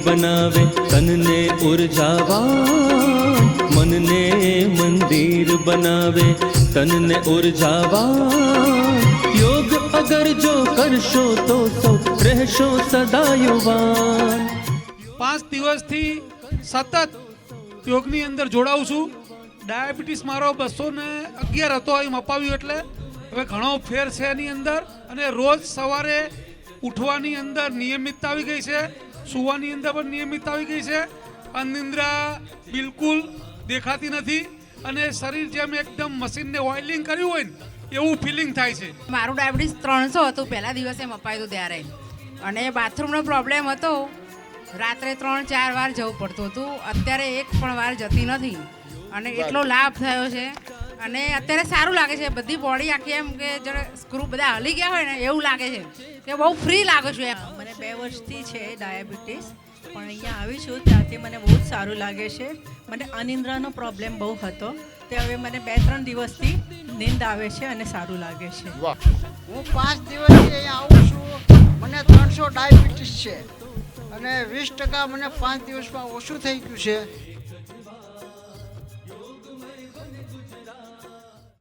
બનાવે તનને ઉર્જાવાન, મનને મંદિર બનાવે તનને ઉર્જાવાન। યોગ અગર જો કરશો તો સૌ રહેશો સદા યુવાન। 5 દિવસથી સતત યોગની અંદર જોડાઉં છું। ડાયાબિટીસ મારો 211 હતો, અહીં મપાવ્યું એટલે હવે ઘણો ફેર છે એની અંદર। અને રોજ સવારે ઉઠવાની અંદર નિયમિતતા આવી ગઈ છે, સૂવાની અંદર પણ નિયમિતતા આવી ગઈ છે। અનિદ્રા બિલકુલ દેખાતી નથી અને શરીર જેમ એકદમ મશીનને ઓઇલિંગ કર્યું હોય ને એવું ફિલિંગ થાય છે। મારું ડાયાબિટીસ 300 હતું પહેલા દિવસે મપાયું ત્યારે, અને બાથરૂમનો પ્રોબ્લેમ હતો, રાત્રે 3-4 વાર જવું પડતું હતું। અત્યારે એક પણ વાર જતી નથી અને એટલો લાભ થયો છે અને અત્યારે સારું લાગે છે। બધી બોડી આખી એમ કે જરા સ્ક્રૂ બધા હલી ગયા હોય ને એવું લાગે છે કે બહુ ફ્રી લાગુ છું એમ। મને 2 વર્ષથી છે ડાયાબિટીસ, પણ અહીંયા આવી છું ત્યારથી મને બહુ જ સારું લાગે છે। મને અનિદ્રાનો પ્રોબ્લેમ બહુ હતો, તે હવે મને 2-3 દિવસથી નીંદ આવે છે અને સારું લાગે છે। હું 5 દિવસથી અહીંયા આવું છું, મને 300 ડાયાબિટીસ છે અને 20% મને 5 દિવસમાં ઓછું થઈ ગયું છે।